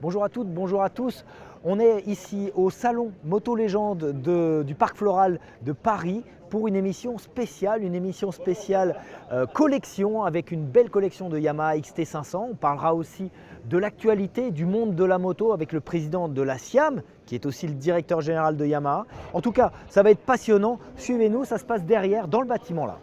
Bonjour à toutes, bonjour à tous. On est ici au salon Moto Légende du Parc Floral de Paris pour une émission spéciale collection avec une belle collection de Yamaha XT500. On parlera aussi de l'actualité du monde de la moto avec le président de la SIAM qui est aussi le directeur général de Yamaha. En tout cas, ça va être passionnant. Suivez-nous, ça se passe derrière dans le bâtiment là.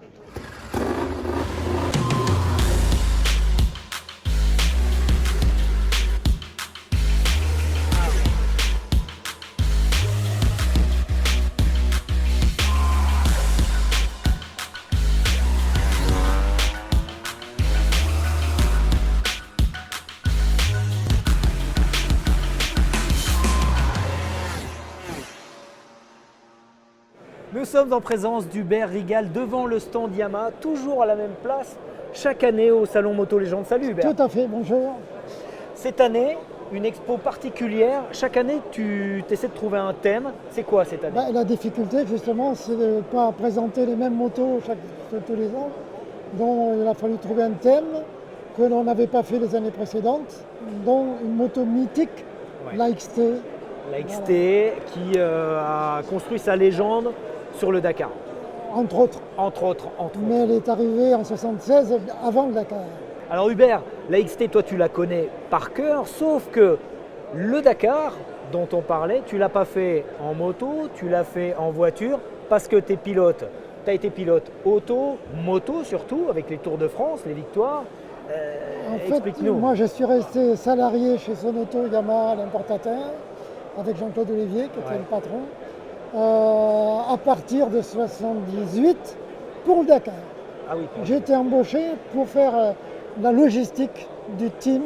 Nous sommes en présence d'Hubert Rigal devant le stand Yamaha, toujours à la même place, chaque année au Salon Moto Légende. Salut Hubert. Tout à fait, bonjour. Cette année, une expo particulière. Chaque année, tu essaies de trouver un thème. C'est quoi cette année? La difficulté, justement, c'est de ne pas présenter les mêmes motos tous les ans. Donc, il a fallu trouver un thème que l'on n'avait pas fait les années précédentes, dont une moto mythique, Ouais. la XT. La XT qui a construit sa légende sur le Dakar, Entre autres. entre autres. Mais elle est arrivée en 76, avant le Dakar. Alors Hubert, la XT, toi tu la connais par cœur, sauf que le Dakar dont on parlait, tu l'as pas fait en moto, tu l'as fait en voiture, parce que tu es pilote. Tu as été pilote auto, moto surtout, avec les Tours de France, les victoires. En fait, Explique-nous. moi, je suis resté salarié chez Sonoto Yamaha, l'importateur, avec Jean-Claude Olivier, qui était Ouais. le patron, à partir de 78 pour le Dakar. Ah oui, J'ai été embauché pour faire la logistique du team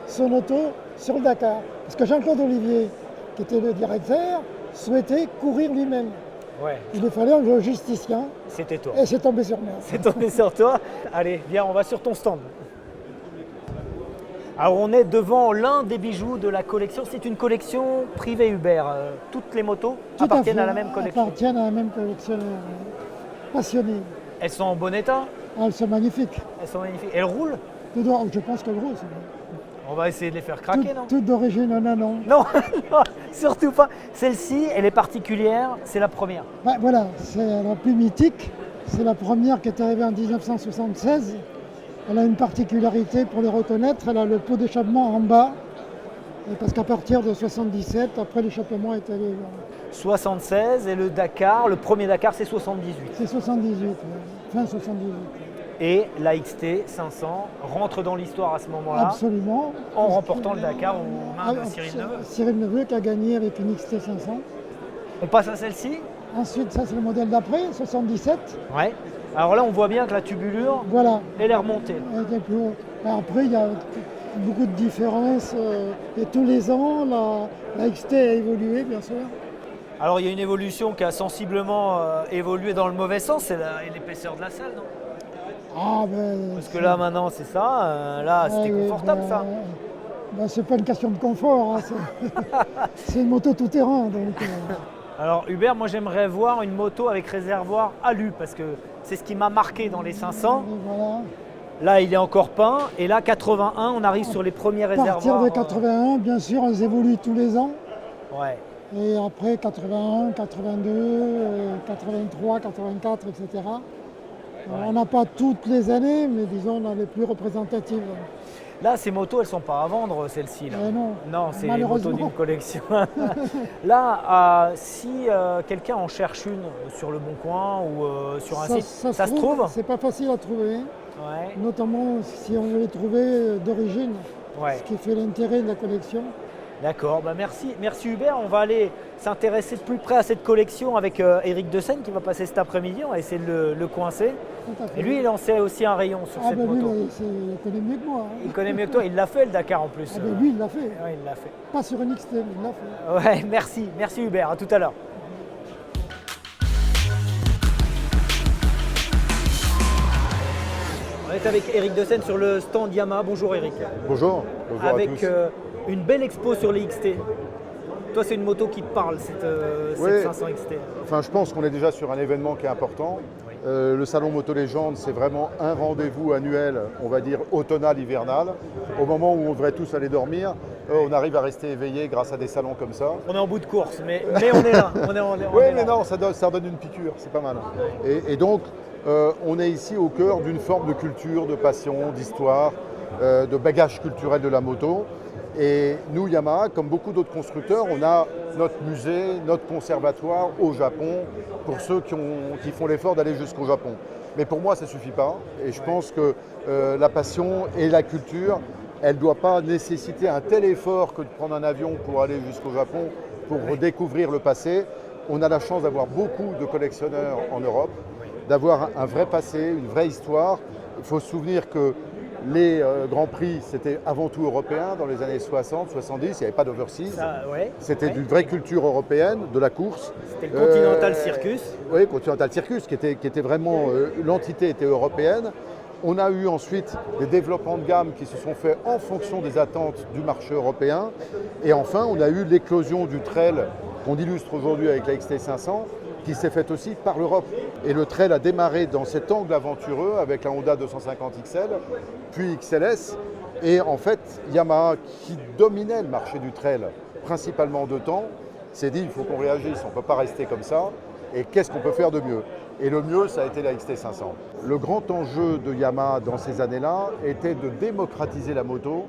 Sonoto sur le Dakar. Parce que Jean-Claude Olivier, qui était le directeur, souhaitait courir lui-même. ouais, Il fallait un logisticien c'était toi. et c'est tombé sur moi. C'est tombé sur toi. Allez, viens, on va sur ton stand. Alors on est devant l'un des bijoux de la collection. C'est une collection privée Hubert. Toutes les motos Tout appartiennent fait, à la même collection. Appartiennent à la même collectionneur. Passionné. Elles sont en bon état, Elles sont magnifiques. elles sont magnifiques. Elles roulent. Je pense qu'elles roulent. On va essayer de les faire craquer, non? Toutes d'origine, non. Non, non, surtout pas. Celle-ci, elle est particulière, c'est la première. Voilà, c'est la plus mythique. C'est la première qui est arrivée en 1976. Elle a une particularité pour les reconnaître, elle a le pot d'échappement en bas. Et parce qu'à partir de 77, après l'échappement est allé. 76 et le Dakar, le premier Dakar c'est 78. C'est 78, fin 78. Et la XT 500 rentre dans l'histoire à ce moment-là Absolument. en remportant le Dakar aux mains de Cyril Neveu. Cyril Neveu qui a gagné avec une XT 500. On passe à celle-ci. Ensuite, ça c'est le modèle d'après, 77. Ouais. Alors là on voit bien que la tubulure, Voilà. elle est remontée. Elle était plus haut. Après, il y a beaucoup de différences. Et tous les ans, la XT a évolué, bien sûr. Alors il y a une évolution qui a sensiblement évolué dans le mauvais sens, c'est l'épaisseur de la selle, non? Parce que là maintenant c'est ça, là c'était confortable ça. C'est pas une question de confort, hein, c'est une moto tout-terrain. Donc, Alors Hubert, moi j'aimerais voir une moto avec réservoir alu parce que c'est ce qui m'a marqué dans les 500. voilà. Là il est encore peint et là 81, on arrive sur les premiers À partir réservoirs. de 81, bien sûr, elles évoluent tous les ans. Ouais. Et après 81, 82, 83, 84, etc. On n'a pas toutes les années, mais disons on a les plus représentatives. Là ces motos elles sont pas à vendre celles-ci là. Non, Non, c'est les motos malheureusement. d'une collection. Là, si quelqu'un en cherche une sur le Bon Coin ou sur un site, ça se trouve? C'est pas facile à trouver, Ouais. notamment si on veut les trouver d'origine, Ouais. ce qui fait l'intérêt de la collection. D'accord, bah merci Hubert. On va aller s'intéresser de plus près à cette collection avec Éric Dessène qui va passer cet après-midi. On va essayer de le coincer. Tout à fait. Et lui, il en sait aussi un rayon sur cette Lui, moto. il connaît mieux que moi. Hein. Il connaît mieux que toi. Il l'a fait le Dakar en plus. Lui, il l'a fait. Ouais, il l'a fait. Pas sur une XT, mais il l'a fait. Ouais, merci Hubert. À tout à l'heure. On est avec Éric Dessène sur le stand Yamaha. Bonjour Éric. Bonjour, bonjour Avec à tous. une belle expo sur les XT. Toi, c'est une moto qui te parle, cette Oui. 500 XT. Enfin, je pense qu'on est déjà sur un événement qui est important. Oui. Le salon Moto Légende, c'est vraiment un rendez-vous annuel, on va dire automnal, hivernal. Au moment où on devrait tous aller dormir, on arrive à rester éveillé grâce à des salons comme ça. On est en bout de course, mais on est là. Oui, mais non, ça donne une piqûre, c'est pas mal. Et donc, on est ici au cœur d'une forme de culture, de passion, d'histoire, de bagage culturel de la moto. Et nous, Yamaha, comme beaucoup d'autres constructeurs, on a notre musée, notre conservatoire au Japon, pour ceux qui font l'effort d'aller jusqu'au Japon. Mais pour moi, ça ne suffit pas. Et je pense que la passion et la culture, elle ne doit pas nécessiter un tel effort que de prendre un avion pour aller jusqu'au Japon, pour redécouvrir le passé. On a la chance d'avoir beaucoup de collectionneurs en Europe, d'avoir un vrai passé, une vraie histoire. Il faut se souvenir que les Grands Prix, c'était avant tout européen dans les années 60, 70, il n'y avait pas d'overseas. C'était d'une vraie culture européenne, de la course. C'était le Continental Circus. Oui, Continental Circus, qui était vraiment, l'entité était européenne. On a eu ensuite des développements de gamme qui se sont faits en fonction des attentes du marché européen. Et enfin, on a eu l'éclosion du trail qu'on illustre aujourd'hui avec la XT500, qui s'est faite aussi par l'Europe. Et le trail a démarré dans cet angle aventureux avec la Honda 250 XL, puis XLS. Et en fait, Yamaha, qui dominait le marché du trail, principalement en 2 temps, s'est dit il faut qu'on réagisse, on ne peut pas rester comme ça. Et qu'est-ce qu'on peut faire de mieux? Et le mieux, ça a été la XT500. Le grand enjeu de Yamaha dans ces années-là était de démocratiser la moto,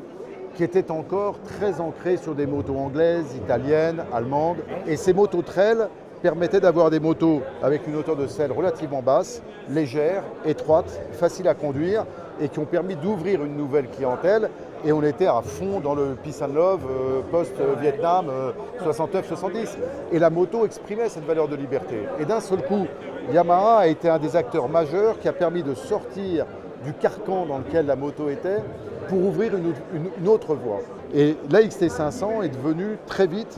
qui était encore très ancrée sur des motos anglaises, italiennes, allemandes. Et ces motos trail permettaient d'avoir des motos avec une hauteur de selle relativement basse, légère, étroite, facile à conduire et qui ont permis d'ouvrir une nouvelle clientèle. Et on était à fond dans le peace and love post-Vietnam 69-70. Et la moto exprimait cette valeur de liberté. Et d'un seul coup, Yamaha a été un des acteurs majeurs qui a permis de sortir du carcan dans lequel la moto était pour ouvrir une autre voie. Et la XT500 est devenue très vite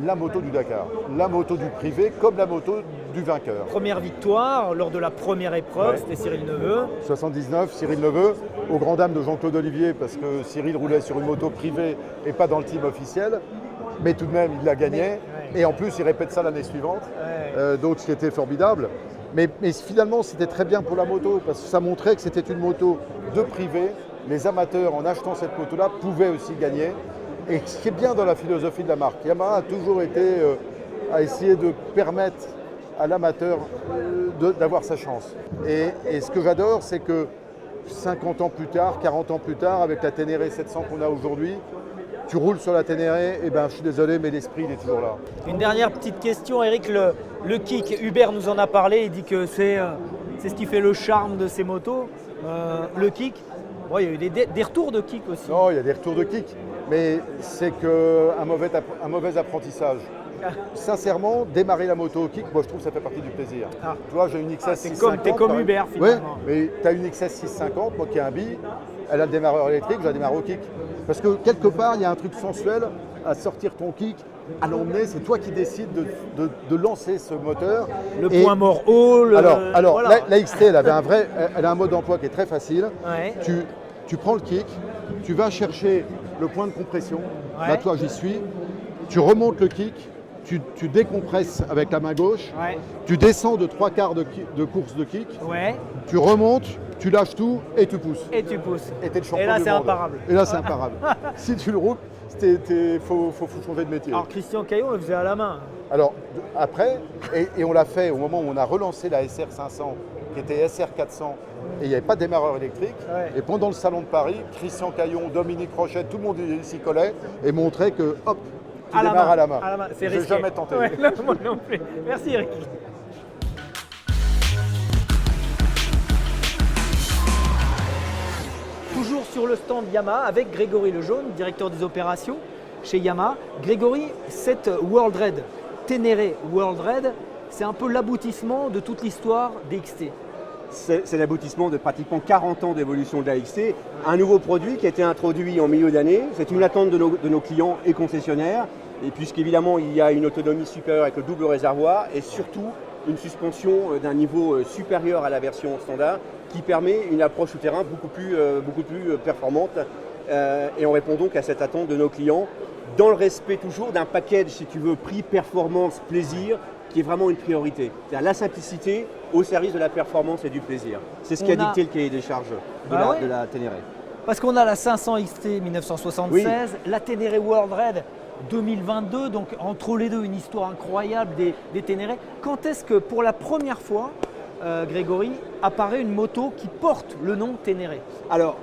la moto du Dakar, la moto du privé comme la moto du vainqueur. Première victoire lors de la première épreuve, c'était Cyril Neveu. 79, Cyril Neveu, aux grandes dames de Jean-Claude Olivier, parce que Cyril roulait sur une moto privée et pas dans le team officiel, mais tout de même il la gagnait, et en plus il répète ça l'année suivante, donc ce qui était formidable. Mais finalement c'était très bien pour la moto, parce que ça montrait que c'était une moto de privé. Les amateurs, en achetant cette moto-là, pouvaient aussi gagner. Et ce qui est bien dans la philosophie de la marque, Yamaha a toujours été à essayer de permettre à l'amateur d'avoir sa chance. Et ce que j'adore, c'est que 50 ans plus tard, 40 ans plus tard, avec la Ténéré 700 qu'on a aujourd'hui, tu roules sur la Ténéré, et ben je suis désolé, mais l'esprit il est toujours là. Une dernière petite question, Eric, le kick, Hubert nous en a parlé, il dit que c'est ce qui fait le charme de ces motos. Le kick, bon, il y a eu des retours de kick aussi. Non, il y a des retours de kick, mais c'est qu'un mauvais apprentissage. Sincèrement, démarrer la moto au kick, moi je trouve que ça fait partie du plaisir. Tu vois, j'ai une XS 650. T'es comme Hubert finalement. Oui, mais tu as une XS 650, moi qui ai un bi, elle a le démarreur électrique, je la démarre au kick. Parce que quelque part, il y a un truc sensuel à sortir ton kick, à l'emmener, c'est toi qui décides de lancer ce moteur. Le point mort haut. Alors voilà. la XT, elle a un mode d'emploi qui est très facile. Ouais. Tu prends le kick, tu vas chercher le point de compression. Ouais. Là, toi, j'y suis. Tu remontes le kick, tu décompresses avec la main gauche. Ouais. Tu descends de 3/4 de course de kick. Ouais. Tu remontes, tu lâches tout et tu pousses. Et tu pousses. Et t'es le champion Et là, du c'est monde. imparable. Et là, c'est imparable. Si tu le roules, faut changer de métier. Alors, Christian Caillon le faisait à la main. Alors, après, et on l'a fait au moment où on a relancé la SR 500, qui était SR 400, et il n'y avait pas de démarreur électrique. Ouais. Et pendant le salon de Paris, Christian Caillon, Dominique Rochette, tout le monde s'y collait et montrait que, hop, tu démarres à la main. C'est J'ai risqué. jamais tenté. Ouais, non, moi non plus. Merci Eric. Toujours sur le stand Yamaha avec Grégory Lejaune, directeur des opérations chez Yamaha. Grégory, cette World Raid, Ténéré World Raid, c'est un peu l'aboutissement de toute l'histoire des XT. C'est l'aboutissement de pratiquement 40 ans d'évolution de la XT. Un nouveau produit qui a été introduit en milieu d'année. C'est une attente de nos clients et concessionnaires. Et puisqu'évidemment, il y a une autonomie supérieure avec le double réservoir et surtout une suspension d'un niveau supérieur à la version standard qui permet une approche au terrain beaucoup plus performante. Et on répond donc à cette attente de nos clients dans le respect toujours d'un package, si tu veux, prix, performance, plaisir, qui est vraiment une priorité. C'est-à-dire la simplicité au service de la performance et du plaisir. C'est ce qui a dicté le cahier des charges de la Ténéré. Parce qu'on a la 500 XT 1976, la Ténéré World Raid 2022, donc entre les deux, une histoire incroyable des Ténéré. Quand est-ce que pour la première fois, Grégory, apparaît une moto qui porte le nom Ténéré? Alors,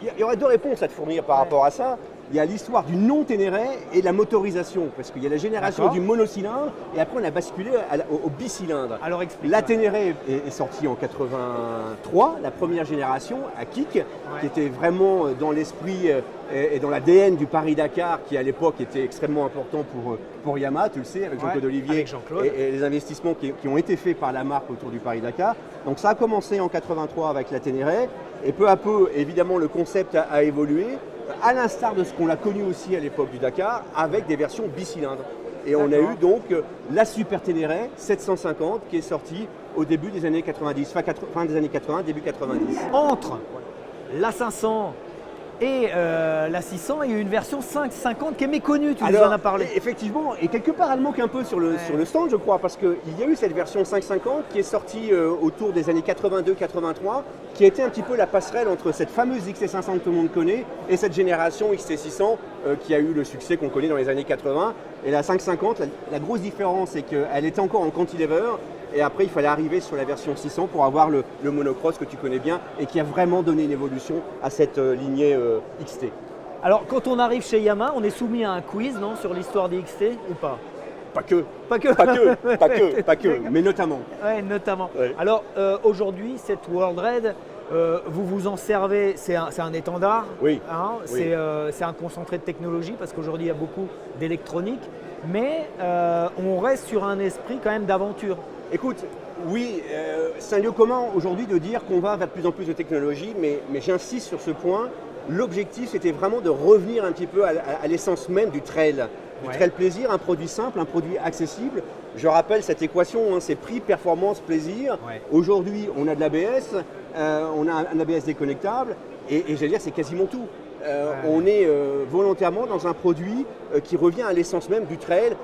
il y aurait deux réponses à te fournir par rapport à ça. Il y a l'histoire du nom Ténéré et la motorisation, parce qu'il y a la génération du monocylindre et après on a basculé au bicylindre. Alors explique. La Ténéré est sortie en 83, la première génération à kick, qui était vraiment dans l'esprit et dans l'ADN du Paris-Dakar, qui à l'époque était extrêmement important pour Yamaha, tu le sais, avec Jean-Claude Olivier et les investissements qui ont été faits par la marque autour du Paris-Dakar. Donc ça a commencé en 83 avec la Ténéré et peu à peu, évidemment, le concept a évolué, à l'instar de ce qu'on a connu aussi à l'époque du Dakar, avec des versions bicylindres. Et on a eu donc la Super Ténéré 750 qui est sortie au début des années 90, fin des années 80, début 90. Entre la 500 et la 600, il y a une version 550 qui est méconnue, tu nous en as parlé. Effectivement, et quelque part elle manque un peu sur le stand, je crois, parce qu'il y a eu cette version 550 qui est sortie autour des années 82-83, qui a été un petit peu la passerelle entre cette fameuse XT500 que tout le monde connaît et cette génération XT600 qui a eu le succès qu'on connaît dans les années 80. Et la 550, la grosse différence, c'est qu'elle était encore en cantilever. Et après, il fallait arriver sur la version 600 pour avoir le monocross que tu connais bien et qui a vraiment donné une évolution à cette lignée XT. Alors, quand on arrive chez Yamaha, on est soumis à un quiz, non, sur l'histoire des XT ou pas? Pas que, mais notamment. Ouais, notamment. Ouais. Alors, aujourd'hui, cette World Raid, vous vous en servez, c'est un étendard, oui. Hein, Oui. c'est un concentré de technologie parce qu'aujourd'hui, il y a beaucoup d'électronique, mais on reste sur un esprit quand même d'aventure. Écoute, oui, c'est un lieu commun aujourd'hui de dire qu'on va vers de plus en plus de technologie, mais j'insiste sur ce point. L'objectif, c'était vraiment de revenir un petit peu à l'essence même du trail. Du trail plaisir, un produit simple, un produit accessible. Je rappelle cette équation, c'est prix, performance, plaisir. Ouais. Aujourd'hui, on a de l'ABS, on a un ABS déconnectable, et j'allais dire, c'est quasiment tout. On est volontairement dans un produit qui revient à l'essence même du trail.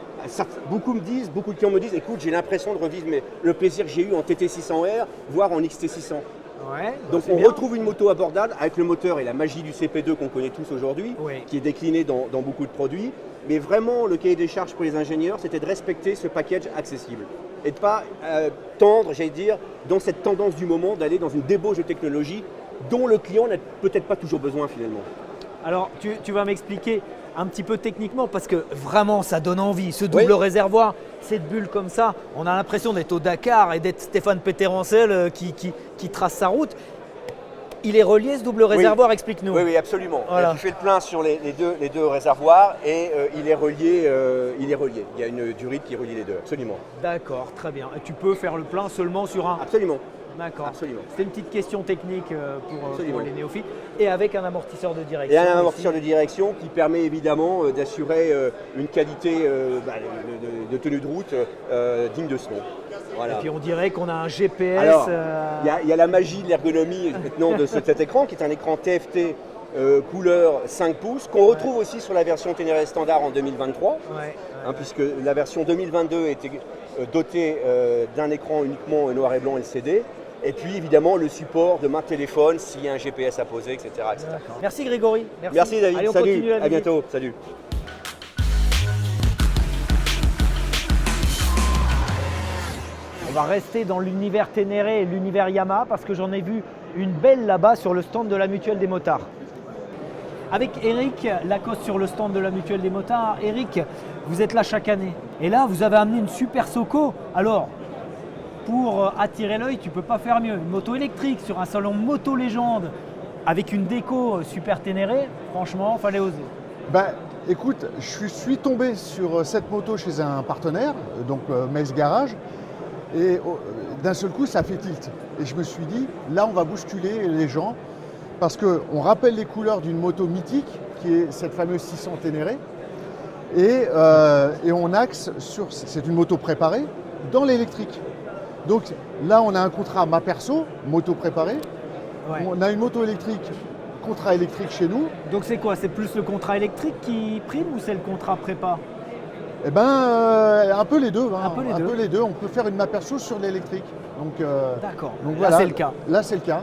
Beaucoup de clients me disent, écoute, j'ai l'impression de revivre le plaisir que j'ai eu en TT600R, voire en XT600. Ouais, Donc on retrouve une moto abordable avec le moteur et la magie du CP2 qu'on connaît tous aujourd'hui, qui est décliné dans beaucoup de produits. Mais vraiment, le cahier des charges pour les ingénieurs, c'était de respecter ce package accessible et de ne pas tendre, j'allais dire, dans cette tendance du moment d'aller dans une débauche de technologie dont le client n'a peut-être pas toujours besoin finalement. Alors, tu vas m'expliquer un petit peu techniquement parce que vraiment, ça donne envie. Ce double réservoir, cette bulle comme ça, on a l'impression d'être au Dakar et d'être Stéphane Péterancel qui trace sa route. Il est relié ce double réservoir, explique-nous. Oui, absolument. Voilà. Tu fais le plein sur les deux réservoirs et il est relié. Il y a une durite qui relie les deux, absolument. D'accord, très bien. Et tu peux faire le plein seulement sur un. Absolument. D'accord. Absolument. C'était une petite question technique pour les néophytes. Et avec un amortisseur de direction. Et un amortisseur de direction qui permet évidemment d'assurer une qualité de tenue de route digne de ce nom. Voilà. Et puis on dirait qu'on a un GPS. Alors, il y a la magie de l'ergonomie maintenant de cet écran qui est un écran TFT couleur 5 pouces qu'on retrouve aussi sur la version Ténéré standard en 2023 puisque la version 2022 était dotée d'un écran uniquement noir et blanc LCD et puis évidemment le support de main téléphone s'il y a un GPS à poser, etc. Merci Grégory. Merci David, allez, on salut, continue à bientôt, salut. On va rester dans l'univers Ténéré et l'univers Yamaha parce que j'en ai vu une belle là-bas sur le stand de la Mutuelle des Motards. Avec Eric Lacoste sur le stand de la Mutuelle des Motards. Eric, vous êtes là chaque année. Et là, vous avez amené une super Soco. Alors, pour attirer l'œil, tu ne peux pas faire mieux. Une moto électrique sur un salon Moto Légende avec une déco super Ténéré, franchement, fallait oser. Écoute, je suis tombé sur cette moto chez un partenaire, donc Max Garage, et d'un seul coup, ça fait tilt. Et je me suis dit, là, on va bousculer les gens, parce qu'on rappelle les couleurs d'une moto mythique, qui est cette fameuse 600 Ténéré, et on axe sur, c'est une moto préparée, dans l'électrique. Donc là, on a un contrat ma perso, moto préparée, on a une moto électrique, contrat électrique chez nous. Donc c'est quoi? C'est plus le contrat électrique qui prime ou c'est le contrat prépa? Eh ben, un peu les deux. Hein. Un peu les deux. On peut faire une Maperso sur l'électrique. D'accord. Donc Là, voilà. c'est le cas. Là, c'est le cas.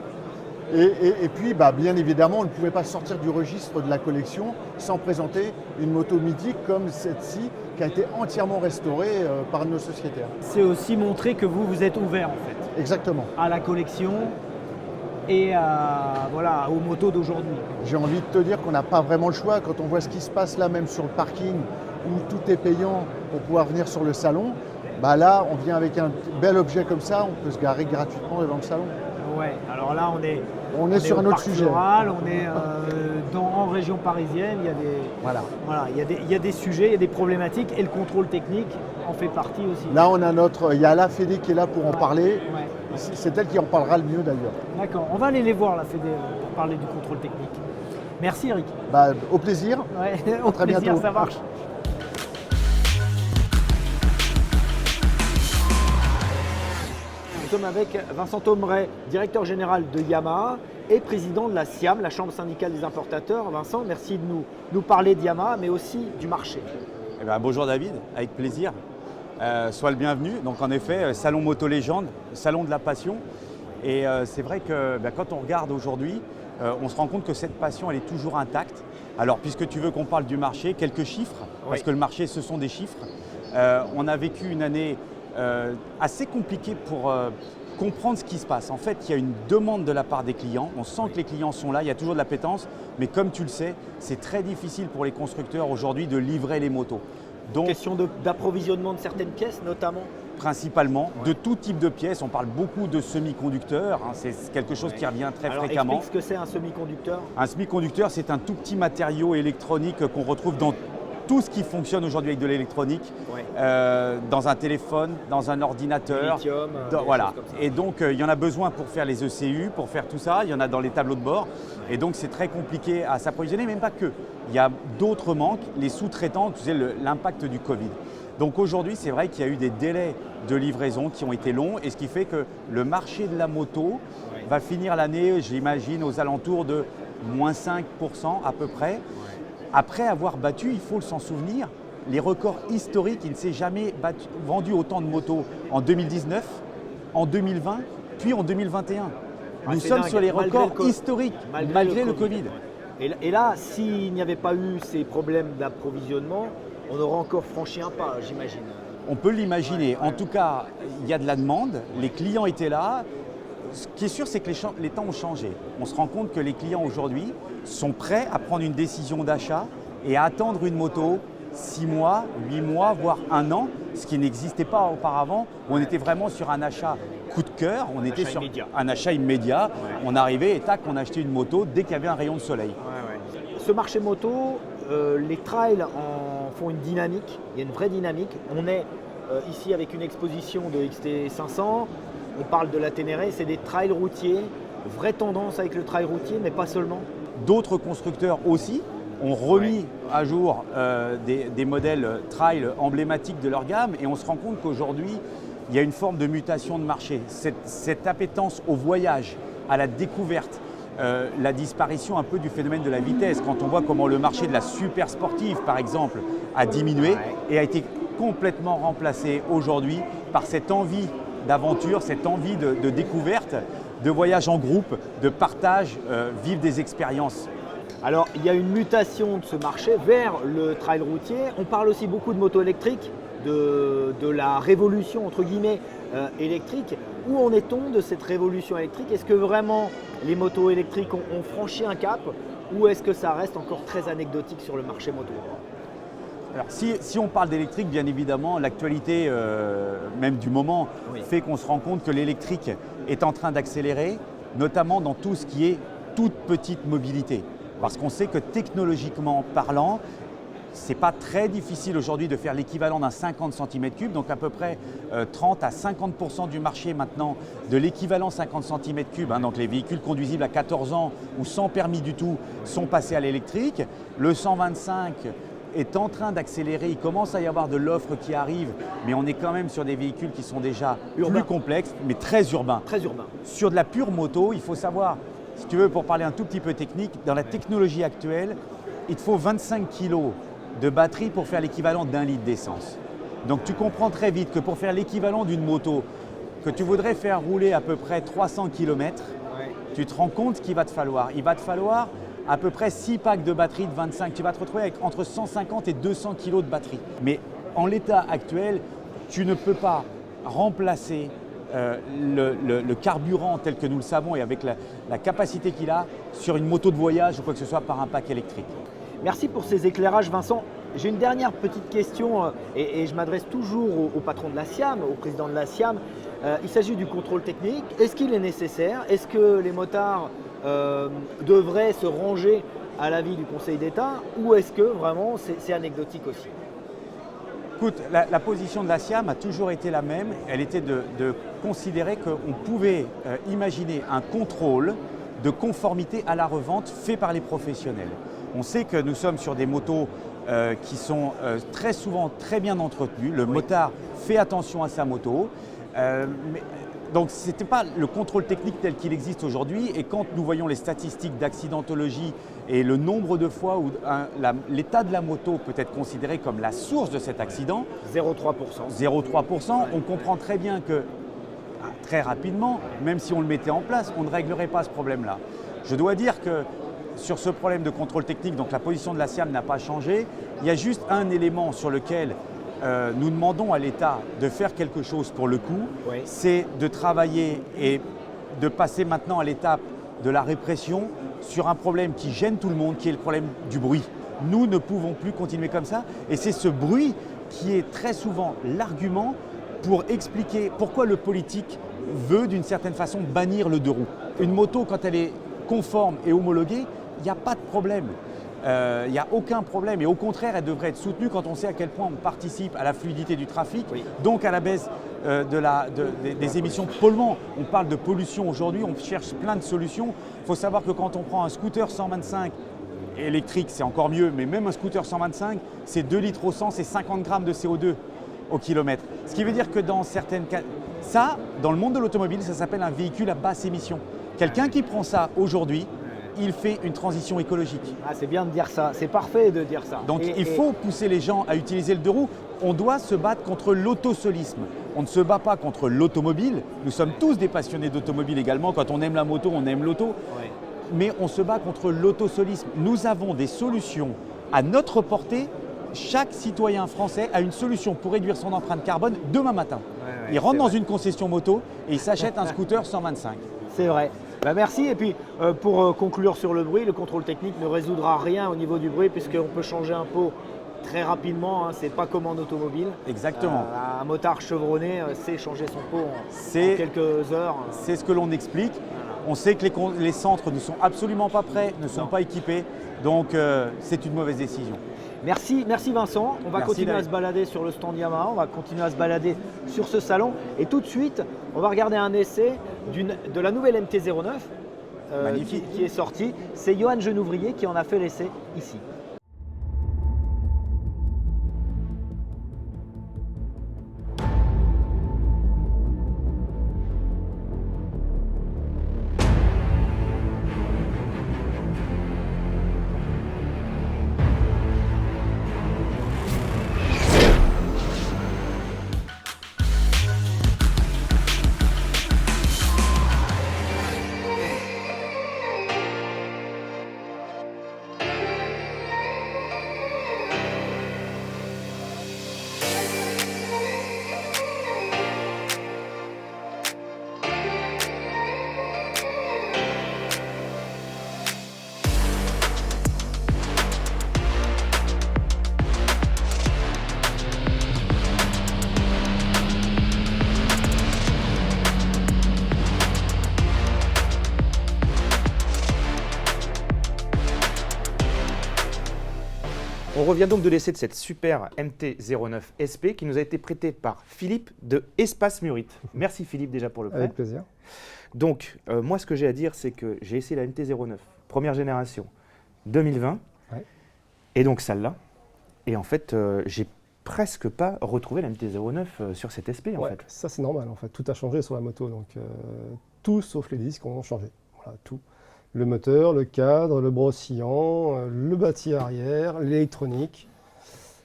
Et puis, bien évidemment, on ne pouvait pas sortir du registre de la collection sans présenter une moto mythique comme celle-ci, qui a été entièrement restaurée par nos sociétaires. C'est aussi montrer que vous êtes ouvert en fait Exactement. à la collection et aux motos d'aujourd'hui. J'ai envie de te dire qu'on n'a pas vraiment le choix quand on voit ce qui se passe là, même sur le parking, où tout est payant pour pouvoir venir sur le salon. Là, on vient avec un bel objet comme ça, on peut se garer gratuitement devant le salon. Ouais, alors là On est sur au un autre Parc sujet. Floral, on est en région parisienne, il y a il y a des sujets, il y a des problématiques et le contrôle technique en fait partie aussi. Là, il y a la Fédé qui est là pour en parler. Ouais. C'est elle qui en parlera le mieux d'ailleurs. D'accord, on va aller les voir la Fédé pour parler du contrôle technique. Merci Eric. Au plaisir. Ouais, au très plaisir, bientôt. ça marche. Nous sommes avec Vincent Thomeret, directeur général de Yamaha et président de la SIAM, la Chambre syndicale des importateurs. Vincent, merci de nous parler de Yamaha, mais aussi du marché. Bonjour David, avec plaisir. Sois le bienvenu. Donc en effet, Salon Moto Légende, Salon de la passion. Et c'est vrai que quand on regarde aujourd'hui, on se rend compte que cette passion, elle est toujours intacte. Alors puisque tu veux qu'on parle du marché, quelques chiffres, parce que le marché, ce sont des chiffres. On a vécu une année assez compliquée pour comprendre ce qui se passe. En fait, il y a une demande de la part des clients. On sent que les clients sont là, il y a toujours de l'appétence. Mais comme tu le sais, c'est très difficile pour les constructeurs aujourd'hui de livrer les motos. Donc, question d'approvisionnement de certaines pièces notamment. Principalement, de tout type de pièces. On parle beaucoup de semi-conducteurs, c'est quelque chose qui revient très fréquemment. Explique ce que c'est un semi-conducteur. Un semi-conducteur, c'est un tout petit matériau électronique qu'on retrouve dans tout ce qui fonctionne aujourd'hui avec de l'électronique, dans un téléphone, dans un ordinateur. Lithium, voilà. Et donc, il y en a besoin pour faire les ECU, pour faire tout ça. Il y en a dans les tableaux de bord. Et donc, c'est très compliqué à s'approvisionner, même pas que. Il y a d'autres manques, les sous-traitants, tu sais, l'impact du Covid. Donc aujourd'hui, c'est vrai qu'il y a eu des délais de livraison qui ont été longs, et ce qui fait que le marché de la moto va finir l'année, j'imagine, aux alentours de moins 5% à peu près. Après avoir battu, il faut s'en souvenir, les records historiques. Il ne s'est jamais vendu autant de motos en 2019, en 2020, puis en 2021. Nous sommes sur les records historiques, malgré le Covid. Et là, s'il n'y avait pas eu ces problèmes d'approvisionnement, on aurait encore franchi un pas, j'imagine. On peut l'imaginer. En tout cas, il y a de la demande, les clients étaient là. Ce qui est sûr, c'est que les temps ont changé. On se rend compte que les clients aujourd'hui sont prêts à prendre une décision d'achat et à attendre une moto 6 mois, 8 mois, voire 1 an, ce qui n'existait pas auparavant. On était vraiment sur un achat coup de cœur, on était sur un achat immédiat. On arrivait et tac, on achetait une moto dès qu'il y avait un rayon de soleil. Ce marché moto, les trails en font une dynamique, il y a une vraie dynamique. On est ici avec une exposition de XT500, on parle de la Ténéré, c'est des trails routiers, vraie tendance avec le trail routier, mais pas seulement. D'autres constructeurs aussi ont remis à jour des modèles trail emblématiques de leur gamme, et on se rend compte qu'aujourd'hui, il y a une forme de mutation de marché. Cette appétence au voyage, à la découverte, la disparition un peu du phénomène de la vitesse, quand on voit comment le marché de la super sportive, par exemple, a diminué et a été complètement remplacé aujourd'hui par cette envie d'aventure, cette envie de découverte, de voyage en groupe, de partage, vivre des expériences. Alors, il y a une mutation de ce marché vers le trail routier. On parle aussi beaucoup de motos électriques, de la révolution, entre guillemets, électrique. Où en est-on de cette révolution électrique? Est-ce que vraiment les motos électriques ont franchi un cap, ou est-ce que ça reste encore très anecdotique sur le marché moto? Alors, si on parle d'électrique, bien évidemment, l'actualité, même du moment, fait qu'on se rend compte que l'électrique est en train d'accélérer, notamment dans tout ce qui est toute petite mobilité. Parce qu'on sait que technologiquement parlant, ce n'est pas très difficile aujourd'hui de faire l'équivalent d'un 50 cm3, donc à peu près 30 à 50% du marché maintenant de l'équivalent 50 cm3. Donc les véhicules conduisibles à 14 ans ou sans permis du tout sont passés à l'électrique. Le 125 est en train d'accélérer, il commence à y avoir de l'offre qui arrive, mais on est quand même sur des véhicules qui sont déjà plus complexes, mais très urbains. Très urbain. Sur de la pure moto, il faut savoir, si tu veux, pour parler un tout petit peu technique, dans la technologie actuelle, il te faut 25 kg de batterie pour faire l'équivalent d'1 litre d'essence. Donc tu comprends très vite que pour faire l'équivalent d'une moto que tu voudrais faire rouler à peu près 300 km, tu te rends compte qu'il va te falloir. Il va te falloir à peu près 6 packs de batterie de 25. Tu vas te retrouver avec entre 150 et 200 kg de batterie. Mais en l'état actuel, tu ne peux pas remplacer le carburant tel que nous le savons et avec la capacité qu'il a sur une moto de voyage ou quoi que ce soit par un pack électrique. Merci pour ces éclairages, Vincent. J'ai une dernière petite question et je m'adresse toujours au patron de la SIAM, au président de la SIAM. Il s'agit du contrôle technique. Est-ce qu'il est nécessaire? Est-ce que les motards devraient se ranger à l'avis du Conseil d'État ou est-ce que vraiment c'est anecdotique aussi? Écoute, la position de la SIAM a toujours été la même. Elle était de considérer qu'on pouvait imaginer un contrôle de conformité à la revente fait par les professionnels. On sait que nous sommes sur des motos qui sont très souvent très bien entretenues. Le motard fait attention à sa moto. Donc ce n'était pas le contrôle technique tel qu'il existe aujourd'hui. Et quand nous voyons les statistiques d'accidentologie et le nombre de fois où l'état de la moto peut être considéré comme la source de cet accident, 0,3%, on comprend très bien que très rapidement, même si on le mettait en place, on ne réglerait pas ce problème-là. Je dois dire que sur ce problème de contrôle technique, donc la position de la SIAM n'a pas changé. Il y a juste un élément sur lequel nous demandons à l'État de faire quelque chose pour le coup, c'est de travailler et de passer maintenant à l'étape de la répression sur un problème qui gêne tout le monde, qui est le problème du bruit. Nous ne pouvons plus continuer comme ça et c'est ce bruit qui est très souvent l'argument pour expliquer pourquoi le politique veut d'une certaine façon bannir le deux roues. Une moto, quand elle est conforme et homologuée, il n'y a pas de problème. Il n'y a aucun problème et au contraire, elle devrait être soutenue quand on sait à quel point on participe à la fluidité du trafic, donc à la baisse des émissions polluantes. On parle de pollution aujourd'hui, on cherche plein de solutions. Il faut savoir que quand on prend un scooter 125 électrique, c'est encore mieux, mais même un scooter 125, c'est 2 litres au 100, c'est 50 grammes de CO2 au kilomètre. Ce qui veut dire que dans certaines cas, ça, dans le monde de l'automobile, ça s'appelle un véhicule à basse émission. Quelqu'un qui prend ça aujourd'hui, il fait une transition écologique. Ah, c'est bien de dire ça, c'est parfait de dire ça. Donc il faut pousser les gens à utiliser le deux roues. On doit se battre contre l'autosolisme. On ne se bat pas contre l'automobile. Nous sommes tous des passionnés d'automobile également. Quand on aime la moto, on aime l'auto. Ouais. Mais on se bat contre l'autosolisme. Nous avons des solutions à notre portée. Chaque citoyen français a une solution pour réduire son empreinte carbone demain matin. Ouais, il rentre dans une concession moto et il s'achète un scooter 125. C'est vrai. Bah merci. Et puis pour conclure sur le bruit, le contrôle technique ne résoudra rien au niveau du bruit puisqu'on peut changer un pot très rapidement. Hein. C'est pas comme en automobile. Exactement. Un motard chevronné sait changer son pot en quelques heures. C'est ce que l'on explique. Voilà. On sait que les centres ne sont absolument pas prêts, ne sont pas équipés. Donc c'est une mauvaise décision. Merci Vincent. On va continuer à se balader sur le stand Yamaha, on va continuer à se balader sur ce salon. Et tout de suite, on va regarder un essai de la nouvelle MT-09 qui est sortie. C'est Johan Genouvrier qui en a fait l'essai ici. On revient donc de l'essai de cette super MT-09 SP qui nous a été prêtée par Philippe de Espace Murit. Merci Philippe déjà pour le prêt. Avec plaisir. Donc moi ce que j'ai à dire c'est que j'ai essayé la MT-09 première génération 2020 et donc celle-là et en fait j'ai presque pas retrouvé la MT-09 sur cette SP en fait. Ça c'est normal en fait, tout a changé sur la moto donc tout sauf les disques ont changé, voilà tout. Le moteur, le cadre, le brossillon, le bâti arrière, l'électronique.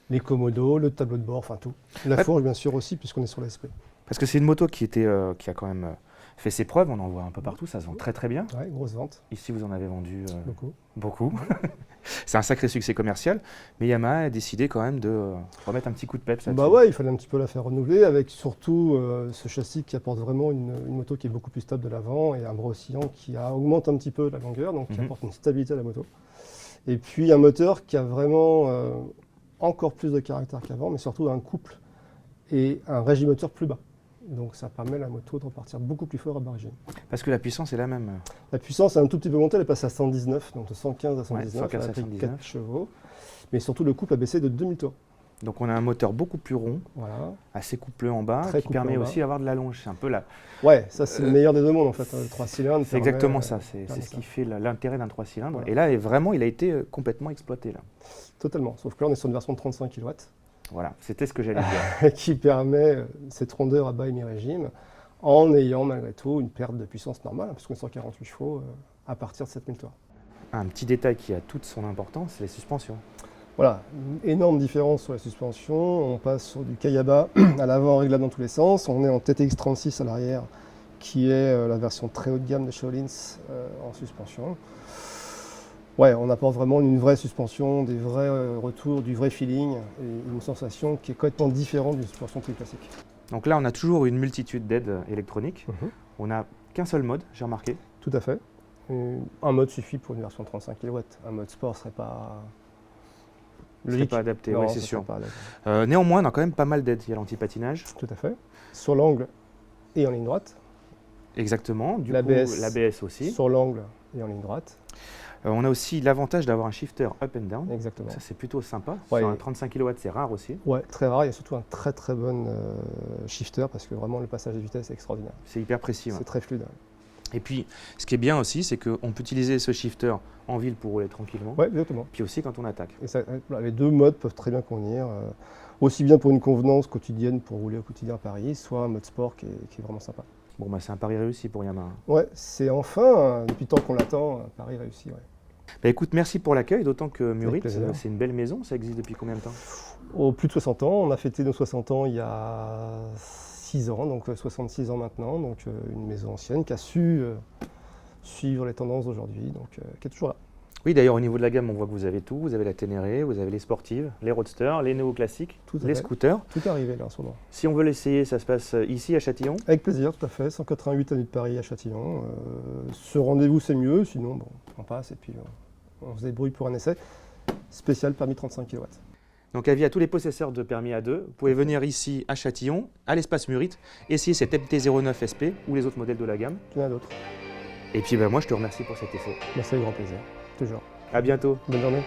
les commodos, le tableau de bord, enfin tout. La fourche bien sûr aussi, puisqu'on est sur l'Esprit. Parce que c'est une moto qui a quand même fait ses preuves, on en voit un peu partout, ça se vend très très bien. Ouais, grosse vente. Ici vous en avez vendu Beaucoup. C'est un sacré succès commercial, mais Yamaha a décidé quand même de remettre un petit coup de peps là-dessus. Bah ouais, il fallait un petit peu la faire renouveler avec surtout ce châssis qui apporte vraiment une moto qui est beaucoup plus stable de l'avant et un bras oscillant qui augmente un petit peu la longueur, donc qui apporte une stabilité à la moto. Et puis un moteur qui a vraiment encore plus de caractère qu'avant, mais surtout un couple et un régime moteur plus bas. Donc ça permet à la moto de repartir beaucoup plus fort à bas régime. Parce que la puissance est la même. La puissance a un tout petit peu monté, elle est passée à 119, donc de 115 à 119, 115 elle a à pris 119. 4 chevaux. Mais surtout le couple a baissé de 2000 tours. Donc on a un moteur beaucoup plus rond, Voilà. assez couplé en bas, Très qui couplé permet en bas. aussi d'avoir de la longe. C'est un peu Ouais, ça c'est le meilleur des deux mondes en fait. Le 3 cylindres. C'est exactement ça, c'est permet ce ça. qui fait l'intérêt d'un 3 cylindres. Voilà. Et là, vraiment, il a été complètement exploité. Là. Totalement. Sauf que là on est sur une version de 35 kW Voilà, c'était ce que j'allais dire. qui permet cette rondeur à bas et mi-régime en ayant malgré tout une perte de puissance normale, parce qu'on est sur 48 chevaux à partir de 7000 tours. Un petit détail qui a toute son importance, c'est les suspensions. Voilà, une énorme différence sur la suspension. On passe sur du Kayaba à l'avant réglable dans tous les sens. On est en TTX36 à l'arrière, qui est la version très haut de gamme de Shaolins en suspension. Ouais, on apporte vraiment une vraie suspension, des vrais retours, du vrai feeling et une sensation qui est complètement différente d'une suspension très classique. Donc là, on a toujours une multitude d'aides électroniques. On n'a qu'un seul mode, j'ai remarqué. Tout à fait. Un mode suffit pour une version 35 kW. Un mode sport ne serait pas logique. Pas adapté, Non, oui, ça c'est serait sûr. pas adapté. Néanmoins, on a quand même pas mal d'aides. Il y a l'anti-patinage. Tout à fait. Sur l'angle et en ligne droite. Exactement. Du coup, L'ABS. l'ABS aussi. Sur l'angle et en ligne droite. On a aussi l'avantage d'avoir un shifter up and down. Exactement. Ça, c'est plutôt sympa. Ouais. Sur un 35 kW, c'est rare aussi. Ouais, très rare. Il y a surtout un très très bon shifter parce que vraiment le passage de vitesse est extraordinaire. C'est hyper précis. Ouais. C'est très fluide. Et puis, ce qui est bien aussi, c'est qu'on peut utiliser ce shifter en ville pour rouler tranquillement. Ouais, exactement. Puis aussi quand on attaque. Et ça, les deux modes peuvent très bien convenir. Aussi bien pour une convenance quotidienne pour rouler au quotidien à Paris, soit un mode sport qui est vraiment sympa. Bon, bah, c'est un pari réussi pour Yamaha. Ouais, c'est enfin, depuis le temps qu'on l'attend, un pari réussi. Ouais. Bah, écoute, merci pour l'accueil, d'autant que Murit, plaisir. c'est une belle maison. Ça existe depuis combien de temps? Au plus de 60 ans, on a fêté nos 60 ans il y a 6 ans, donc 66 ans maintenant. Donc une maison ancienne qui a su suivre les tendances d'aujourd'hui, donc qui est toujours là. Oui, d'ailleurs, au niveau de la gamme, on voit que vous avez tout. Vous avez la Ténéré, vous avez les sportives, les roadsters, les néoclassiques, Tout à les fait. scooters. Tout est arrivé là en ce moment. Si on veut l'essayer, ça se passe ici à Châtillon. Avec plaisir, tout à fait. 188 avenue de Paris à Châtillon. Ce rendez-vous, c'est mieux. Sinon, bon, on passe et puis on se débrouille pour un essai spécial permis 35 kW. Donc, avis à tous les possesseurs de permis A2, vous pouvez venir ici à Châtillon, à l'espace Murit, essayer cette MT-09 SP ou les autres modèles de la gamme. Il y en a d'autres. Et puis, bah, moi, je te remercie pour cet essai. Merci avec grand plaisir. Toujours. À bientôt. Bonne journée.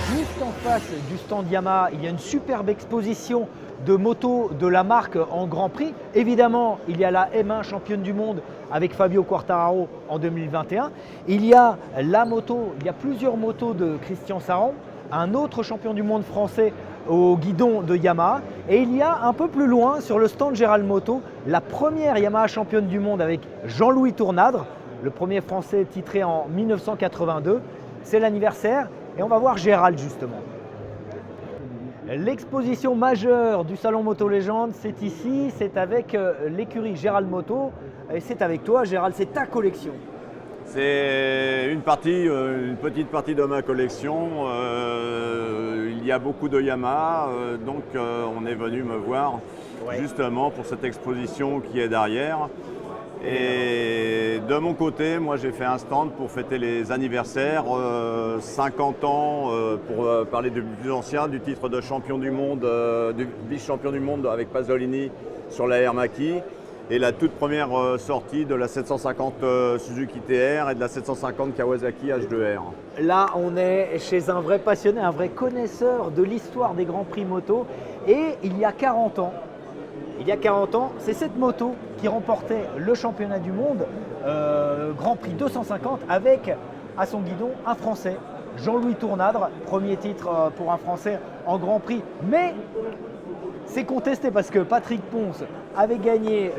Juste en face du stand Yamaha, il y a une superbe exposition de motos de la marque en Grand Prix. Évidemment, il y a la M1 championne du monde avec Fabio Quartararo en 2021. Il y a la moto, il y a plusieurs motos de Christian Saran, un autre champion du monde français au guidon de Yamaha. Et il y a un peu plus loin, sur le stand Gérald Moto, la première Yamaha championne du monde avec Jean-Louis Tournadre, le premier français titré en 1982. C'est l'anniversaire et on va voir Gérald justement. L'exposition majeure du Salon Moto Légende, c'est ici, c'est avec l'écurie Gérald Moto et c'est avec toi Gérald, c'est ta collection. C'est une petite partie de ma collection. Il y a beaucoup de Yamaha, donc on est venu me voir justement pour cette exposition qui est derrière. Et de mon côté, moi j'ai fait un stand pour fêter les anniversaires, 50 ans pour parler du plus ancien, du titre de champion du monde, du vice-champion du monde avec Pasolini sur la Air-Maki. Et la toute première sortie de la 750 Suzuki TR et de la 750 Kawasaki H2R. Là, on est chez un vrai passionné, un vrai connaisseur de l'histoire des Grands Prix moto. Et il y a 40 ans, c'est cette moto qui remportait le championnat du monde, Grand Prix 250, avec à son guidon un Français, Jean-Louis Tournadre, premier titre pour un Français en Grand Prix. Mais c'est contesté parce que Patrick Ponce avait gagné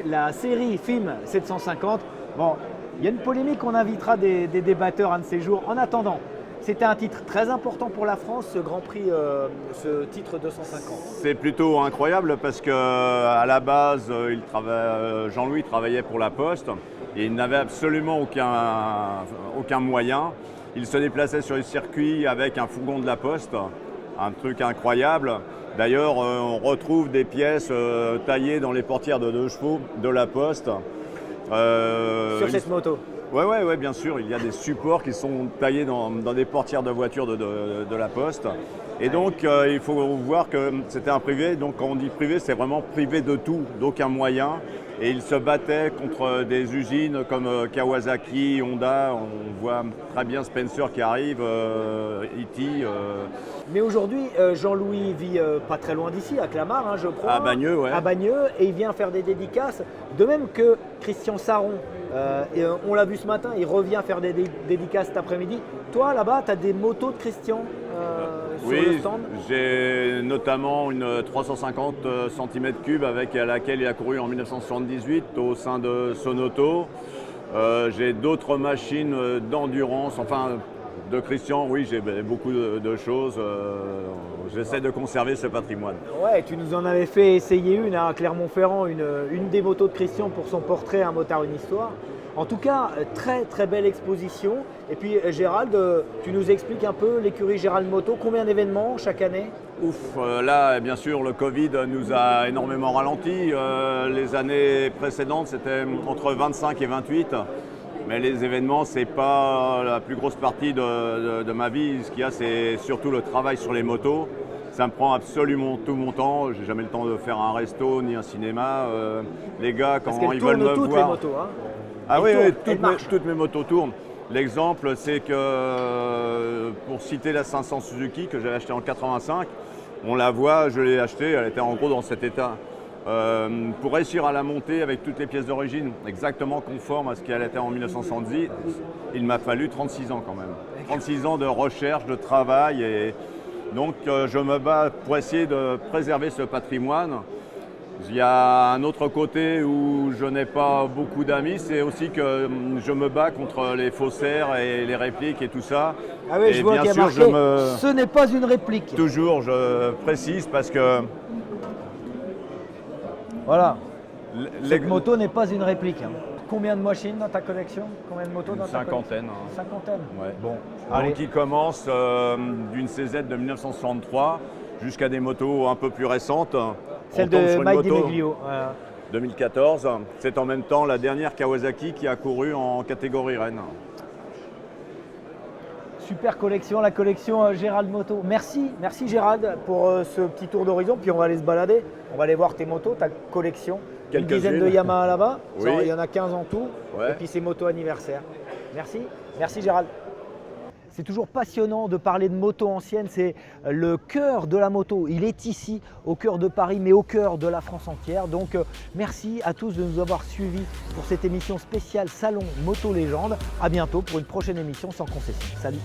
la série film 750. Bon, il y a une polémique, on invitera des débatteurs un de ces jours. En attendant, c'était un titre très important pour la France, ce Grand Prix, ce titre 250. C'est plutôt incroyable parce qu'à la base, Jean-Louis travaillait pour la Poste et il n'avait absolument aucun moyen. Il se déplaçait sur les circuits avec un fourgon de la Poste, un truc incroyable. D'ailleurs, on retrouve des pièces taillées dans les portières de 2 chevaux de la Poste. Sur cette moto. Oui, bien sûr. Il y a des supports qui sont taillés dans des portières de voitures de la Poste. Et donc, il faut voir que c'était un privé. Donc, quand on dit privé, c'est vraiment privé de tout, d'aucun moyen. Et il se battait contre des usines comme Kawasaki, Honda. On voit très bien Spencer qui arrive, E.T. Mais aujourd'hui, Jean-Louis vit pas très loin d'ici, à Clamart, hein, je crois. À Bagneux, ouais. À Bagneux, et il vient faire des dédicaces. De même que Christian Saron, on l'a vu ce matin, il revient faire des dédicaces cet après-midi. Toi, là-bas, tu as des motos de Christian sur le stand? Oui, j'ai notamment une 350 cm3 avec laquelle il a couru en 1978 au sein de Sonoto. J'ai d'autres machines d'endurance, enfin de Christian, oui, j'ai beaucoup de choses. J'essaie de conserver ce patrimoine. Ouais, tu nous en avais fait essayer une à Clermont-Ferrand, une des motos de Christian pour son portrait Un motard, une histoire. En tout cas, très très belle exposition. Et puis Gérald, tu nous expliques un peu l'écurie Gérald Moto, combien d'événements chaque année? Ouf, là bien sûr le Covid nous a énormément ralenti. Les années précédentes c'était entre 25 et 28. Mais les événements, ce n'est pas la plus grosse partie de ma vie. Ce qu'il y a, c'est surtout le travail sur les motos. Ça me prend absolument tout mon temps. Je n'ai jamais le temps de faire un resto ni un cinéma. Les gars, quand ils veulent me toutes voir… les motos, hein. Ah oui, toutes mes motos tournent. L'exemple, c'est que, pour citer la 500 Suzuki que j'avais achetée en 85, on la voit, je l'ai achetée, elle était en gros dans cet état. Pour réussir à la monter avec toutes les pièces d'origine, exactement conforme à ce qu'elle était en 1970, il m'a fallu 36 ans quand même. 36 ans de recherche, de travail. Et donc je me bats pour essayer de préserver ce patrimoine. Il y a un autre côté où je n'ai pas beaucoup d'amis, c'est aussi que je me bats contre les faussaires et les répliques et tout ça. Ah oui, et je vois qu'il y a marqué, ce n'est pas une réplique. Toujours, je précise parce que… Voilà, cette moto n'est pas une réplique. Hein. Combien de machines dans ta collection? Combien de motos dans ta collection? Cinquantaine. Cinquantaine. Ouais. Bon, allez. Donc il commence d'une CZ de 1963 jusqu'à des motos un peu plus récentes. Celle de Mike Dimeglio. 2014. C'est en même temps la dernière Kawasaki qui a couru en catégorie Rennes. Super collection, la collection Gérald Moto. Merci Gérald pour ce petit tour d'horizon. Puis on va aller se balader, on va aller voir tes motos, ta collection. Une dizaine de Yamaha là-bas, oui. Il y en a 15 en tout. Ouais. Et puis ces motos anniversaires. Merci Gérald. C'est toujours passionnant de parler de moto ancienne, c'est le cœur de la moto. Il est ici, au cœur de Paris, mais au cœur de la France entière. Donc merci à tous de nous avoir suivis pour cette émission spéciale Salon Moto Légende. À bientôt pour une prochaine émission sans concession. Salut.